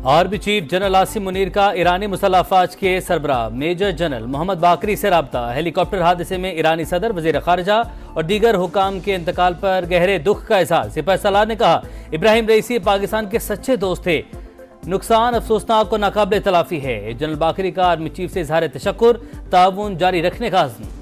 Army chief general Asim Munir का ईरानी मुसल्लह अफवाज के सरबराह major general Mohammad बाकरी से राब्ता। हेलीकॉप्टर हादसे में ईरानी सदर, वजीर खारजा और दीगर हुकाम के इंतकाल पर गहरे दुख का इजहार। सिपह सलार ने कहा, इब्राहिम रईसी पाकिस्तान के सच्चे दोस्त थे, नुकसान अफसोसनाक और नाकाबिले तलाफी है। जनरल बाकरी का आर्मी चीफ से इजहार तशक्कुर, ताउन जारी रखने का अज़्म।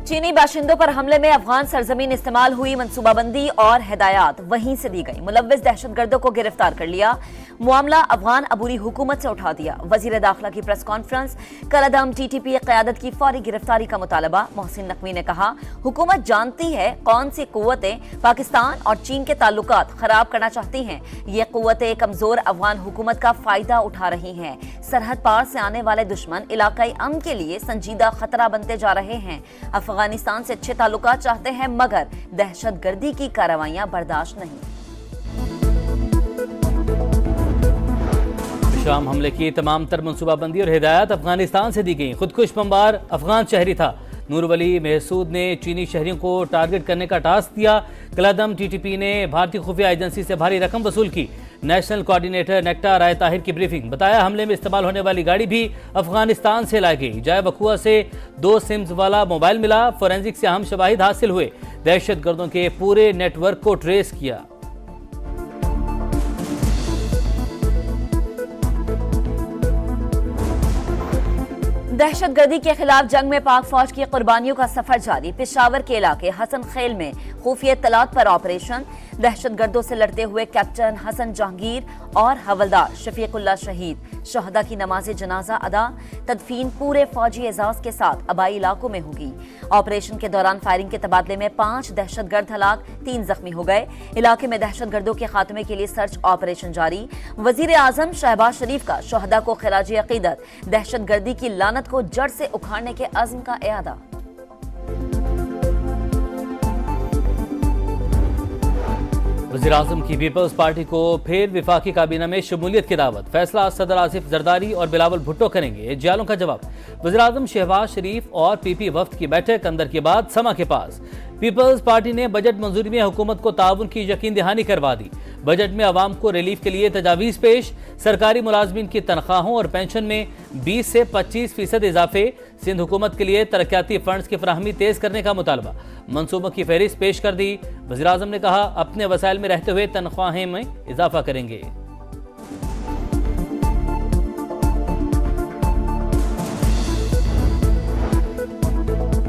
चीनी बाशिंदों पर हमले में अफगान सरजमीन इस्तेमाल हुई मनसूबाबंदी और हिदायत वहीं से दी गई। मुलव्विस दहशतगर्दों को गिरफ्तार कर लिया, मामला अफगान अबूरी हुकूमत से उठा दिया। वजीर दाखिला की प्रेस कॉन्फ्रेंस, कलअदम TTP क़यादत की फौरी गिरफ्तारी का मुतालबा। मोहसिन नकवी ने कहा, हुकूमत जानती है कौन सी कुव्वतें पाकिस्तान और चीन के ताल्लुकात खराब करना चाहती हैं। ये कुव्वतें कमजोर अफगान हुकूमत का फायदा उठा रही हैं। सरहद पार से आने वाले दुश्मन इलाकाई अमन के लिए संजीदा खतरा बनते जा रहे हैं। अफगानिस्तान से अच्छे ताल्लुकात चाहते हैं, मगर दहशतगर्दी की कार्रवाइयां बर्दाश्त नहीं। शाम हमले की तमाम तर मनसूबाबंदी और हिदायत अफगानिस्तान से दी गई। खुदकुश बमबार अफगान शहरी था। नूर वली महसूद ने चीनी शहरियों को टारगेट करने का टास्क दिया। कलअदम TTP ने भारतीय खुफिया एजेंसी से भारी रकम वसूल की। नेशनल कोऑर्डिनेटर नेक्टा राय ताहिर की ब्रीफिंग, बताया हमले में इस्तेमाल होने वाली गाड़ी भी अफगानिस्तान से लाई गई। जाय बकुआ से 2 सिम्स वाला मोबाइल मिला। फोरेंसिक से अहम शवाहिद हासिल हुए। दहशतगर्दों के पूरे नेटवर्क को ट्रेस किया। दहशतगर्दी के खिलाफ जंग में पाक फौज की कुर्बानियों का सफर जारी। पेशावर के इलाके हसन खेल में खुफिया इत्तलात पर ऑपरेशन। दहशतगर्दों से लड़ते हुए कैप्टन हसन जहांगीर और हवलदार शफीकुल्लाह शहीद। शहदा की नमाज जनाजा अदा, तदफीन पूरे फौजी एजाज के साथ आबाई इलाकों में होगी। ऑपरेशन के दौरान फायरिंग के तबादले में 5 दहशतगर्द हलाक, 3 जख्मी हो गए। इलाके में दहशतगर्दों के खात्मे के लिए सर्च ऑपरेशन जारी। वजीर आजम शहबाज शरीफ का शहदा को खिराज अकीदत। दहशतगर्दी की लानत को जड़ से उखाड़ने के अज़्म का इरादा। वज़ीर आज़म की पीपल्स पार्टी को फिर विफाकी काबीना में शमूलियत की दावत। फैसला सदर आसिफ जरदारी और बिलावल भुट्टो करेंगे। एजेएलों का जवाब। वज़ीर आज़म शहबाज शरीफ और PP वफ्द की बैठक अंदर के बाद समा के पास। पीपल्स पार्टी ने बजट मंजूरी में हुकूमत को ताउन की यकीन दहानी करवा दी। बजट में अवाम को रिलीफ के लिए तजावीज़ पेश। सरकारी मुलाजमीन की तनख्वाहों और पेंशन में 20 से 25% इजाफे। सिंध हुकूमत के लिए तरक्याती फंड्स की फराहमी तेज करने का मुतालबा। मनसूबों की फहरिस्त पेश कर दी। वज़ीर आज़म ने कहा, अपने वसाइल में रहते हुए तनख्वाहें में इजाफा करेंगे।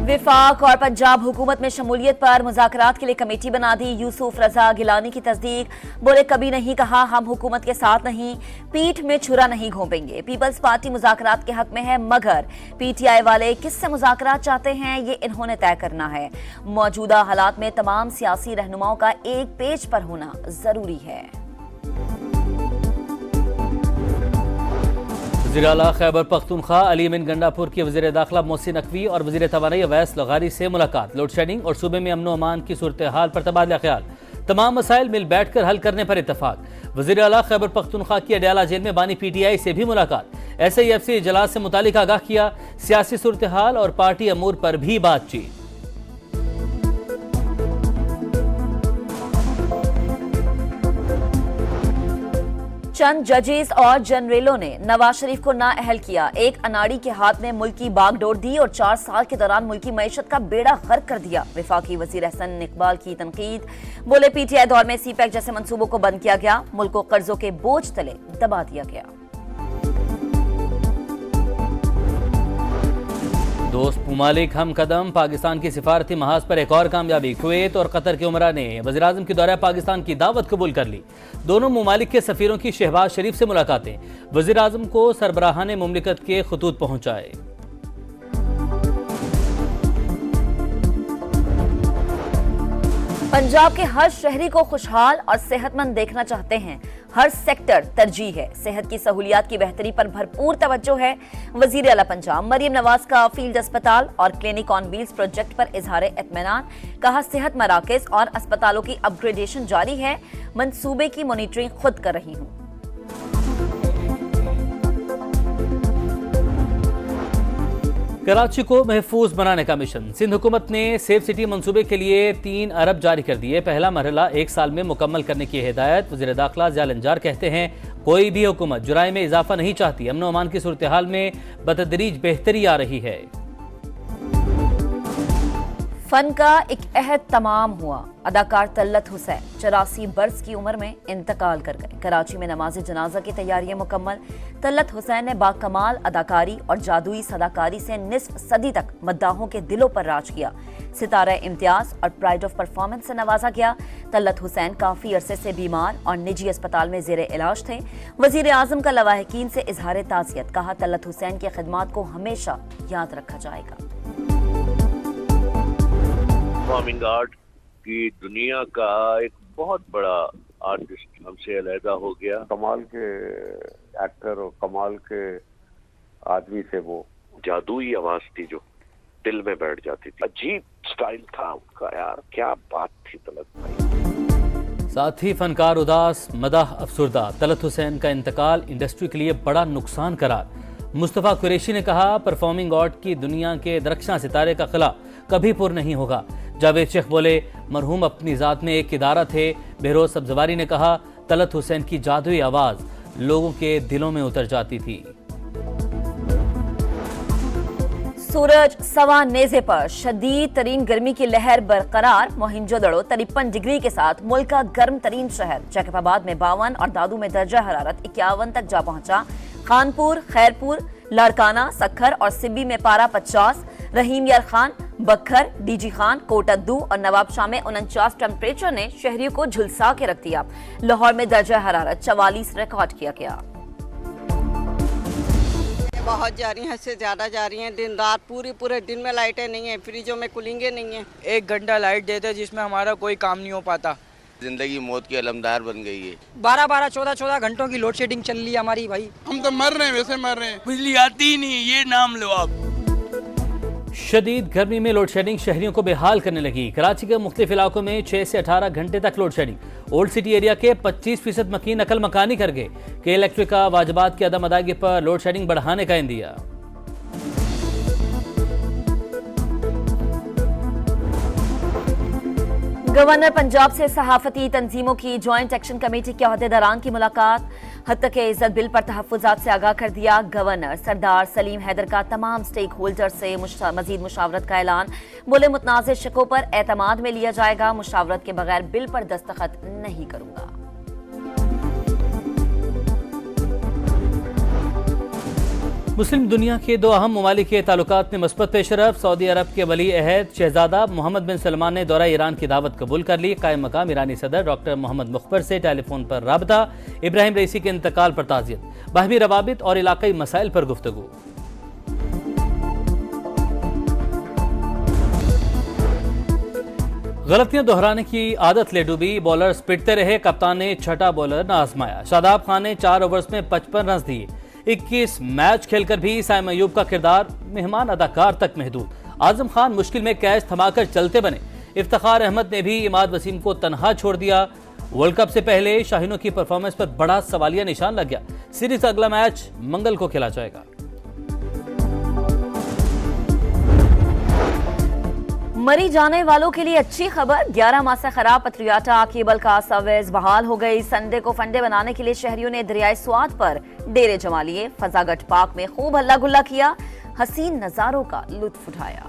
विफाक और पंजाब हुकूमत में शमूलियत पर मुज़ाकरात के लिए कमेटी बना दी। यूसुफ रजा गिलानी की तस्दीक, बोले कभी नहीं कहा हम हुकूमत के साथ नहीं, पीठ में छुरा नहीं घोंपेंगे। पीपल्स पार्टी मुज़ाकरात के हक में है, मगर PTI वाले किससे मुज़ाकरात चाहते हैं ये इन्होंने तय करना है। मौजूदा हालात में तमाम सियासी रहनुमाओं का एक पेज पर होना जरूरी है। वज़ीर आला खैबर पख्तूनख्वा अली अमीन गंडापुर की वज़ीर दाखिला मोहसिन नकवी और वज़ीर तवानाई अवैस लगारी से मुलाकात। लोड शेडिंग और सूबे में अमन अमान की सूरत हाल पर तबादला ख्याल। तमाम मसाइल मिल बैठ कर हल करने पर इतफाक। वज़ीर आला खैबर पख्तूनख्वा की अडयाला जेल में बानी PTI से भी मुलाकात। SIFC इजलास से मुतालिक आगाह किया। सियासी सूरत हाल और पार्टी अमूर पर भी बातचीत। चंद जजेस और जनरलों ने नवाज शरीफ को नाअहल किया। एक अनाड़ी के हाथ में मुल्की बागडोर दी और 4 साल के दौरान मुल्की मईशत का बेड़ा गर्क कर दिया। विफाकी वजीर अहसन इकबाल की तनकीद, बोले PTI दौर में CPEC जैसे मंसूबों को बंद किया गया, मुल्क को कर्जों के बोझ तले दबा दिया गया। दोस्त ममालिक हम कदम। पाकिस्तान की सिफारती महाज पर एक और कामयाबी। कुवैत और कतर के उमरा ने वज़ीर आज़म की दौरा पाकिस्तान की दावत कबूल कर ली। दोनों ममालिक के सफीरों की शहबाज शरीफ से मुलाकातें। वज़ीर आज़म को सरबराहान मुमलिकत के खतूत पहुंचाए। पंजाब के हर शहरी को खुशहाल और सेहतमंद देखना चाहते हैं। हर सेक्टर तरजीह है। सेहत की सहूलियात की बेहतरी पर भरपूर तवज्जो है। वजीर आला पंजाब मरियम नवाज का फील्ड अस्पताल और क्लिनिक ऑन व्हील्स प्रोजेक्ट पर इजहार इत्मीनान। कहा, सेहत मराकज और अस्पतालों की अपग्रेडेशन जारी है। मंसूबे की मॉनिटरिंग खुद कर रही हूँ। कराची को महफूज बनाने का मिशन। सिंध हुकूमत ने सेफ सिटी मंसूबे के लिए 3 अरब जारी कर दिए। पहला मरहला 1 साल में मुकम्मल करने की हिदायत। वज़ीर दाखिला ज़िया लंजार कहते हैं, कोई भी हुकूमत जुराइम में इजाफा नहीं चाहती। अमन अमान की सूरत हाल में बतदरीज बेहतरी आ रही है। फन का एक अहद तमाम हुआ। अदाकार तल्लत हुसैन 84 बरस की उम्र में इंतकाल कर गए। कराची में नमाज जनाजा की तैयारियां मुकम्मल। तल्लत हुसैन ने बाकमाल अदाकारी और जादुई सदाकारी से निस्फ सदी तक मद्दाहों के दिलों पर राज किया। सितारा इम्तियाज और प्राइड ऑफ परफॉर्मेंस से नवाजा गया। तल्लत हुसैन काफी अरसे से बीमार और निजी अस्पताल में जेर इलाज थे। वजीर आजम का लवाहिकीन से इजहार ताज़ियत। कहा, तल्लत हुसैन की खिदमात को हमेशा याद रखा जाएगा। परफॉर्मिंग आर्ट की दुनिया का एक बहुत बड़ा आर्टिस्ट हमसे अलहदा हो गया। कमाल के एक्टर और कमाल के आदमी थे वो। जादुई आवाज थी जो दिल में बैठ जाती थी। अजीब स्टाइल था उनका यार, क्या बात थी तलत भाई। साथ ही फनकार उदास, मदाह अफसुर्दा। तलत हुसैन का इंतकाल इंडस्ट्री के लिए बड़ा नुकसान करार। मुस्तफ़ा कुरैशी ने कहा, परफॉर्मिंग आर्ट की दुनिया के दरख्शां सितारे का खिला कभी पुर नहीं होगा। जावेद शेख बोले, मरहूम अपनी जात में एक इदारा थे। बहरोज सब्जवारी ने कहा, तलत हुसैन की जादुई आवाज लोगों के दिलों में उतर जाती थी। सूरज सवा नेज़े पर, शदीद तरीन गर्मी की लहर बरकरार। मोहिंजोदड़ो 53 डिग्री के साथ मुल्क का गर्म तरीन शहर। जैकबाबाद में 52 और दादू में दर्जा हरारत 51 तक जा पहुंचा। खानपुर, खैरपुर, लाड़काना, सखर और सिब्बी में पारा 50। रहीम यार खान, बखर, डीजी खान, कोटद्दू और नवाब शाह में 49 टेम्परेचर ने शहरियों को झुलसा के रख दिया। लाहौर में दर्जा हरारत 44 रिकॉर्ड किया गया। बहुत जा रही हैं, इससे ज्यादा जा रही हैं। दिन रात पूरे दिन में लाइटें नहीं है, फ्रिजों में कूलिंगें नहीं है। 1 घंटा लाइट देते जिसमें हमारा कोई काम नहीं हो पाता। जिंदगी मौत की अलमदार बन गई है। 12-12, 14-14 घंटों की लोड शेडिंग चल रही है हमारी भाई। हम तो मर रहे हैं, वैसे मर रहे हैं। बिजली आती ही नहीं, ये नाम लो आप। शदीद गर्मी में लोड शेडिंग शहरियों को बेहाल करने लगी। कराची के मुख्तलिफ इलाकों में 6 से 18 घंटे तक load shedding. Old city area के 25% मकीन नकल मकानी कर गए। के इलेक्ट्रिक का वाजबात की अदम अदायगी पर लोड शेडिंग बढ़ाने का इंदिया। गवर्नर पंजाब से सहाफती तंजीमों की ज्वाइंट एक्शन कमेटी के अहदेदारान की मुलाकात। हत्या के इज्जत बिल पर तहफ्फुजात से आगाह कर दिया गवर्नर। सरदार सलीम हैदर का तमाम स्टेक होल्डर से मजीद मुशावरत का ऐलान। बोले, मुतनाज़ शिकों पर एतमाद में लिया जाएगा। मुशावरत के बगैर बिल पर दस्तखत नहीं करूंगा। मुस्लिम दुनिया के 2 अहम ममालिक के ताल्लुकात में मस्बत पेशरफ। सऊदी अरब के वली अहद शहजादा मोहम्मद बिन सलमान ने दौरा ईरान की दावत कबूल कर ली। कायम मकाम ईरानी सदर डॉक्टर मोहम्मद मुखबर से टेलीफोन पर राबता। इब्राहिम रईसी के इंतकाल पर ताज़ियत। बाहमी रवाबित और इलाकाई मसाइल पर गुफ्तगू। गलतियां दोहराने की आदत ले डूबी। बॉलर्स पिटते रहे, कप्तान ने छठा बॉलर न आजमाया। शादाब खान ने 4 ओवर्स में 55 रन दिए। 21 मैच खेलकर भी साइम अयूब का किरदार मेहमान अदाकार तक महदूद। आजम खान मुश्किल में कैच थमाकर चलते बने। इफ्तिखार अहमद ने भी इमाद वसीम को तनहा छोड़ दिया। वर्ल्ड कप से पहले शाहीनों की परफॉर्मेंस पर बड़ा सवालिया निशान लग गया। सीरीज का अगला मैच मंगल को खेला जाएगा। मरी जाने वालों के लिए अच्छी खबर। 11 माह से खराब पत्रियाटा केबल का सर्विस बहाल हो गई। संडे को फंडे बनाने के लिए शहरियों ने दरियाए स्वात पर डेरे जमा लिए। फजागट पार्क में खूब हल्ला गुल्ला किया। हसीन नजारों का लुत्फ उठाया।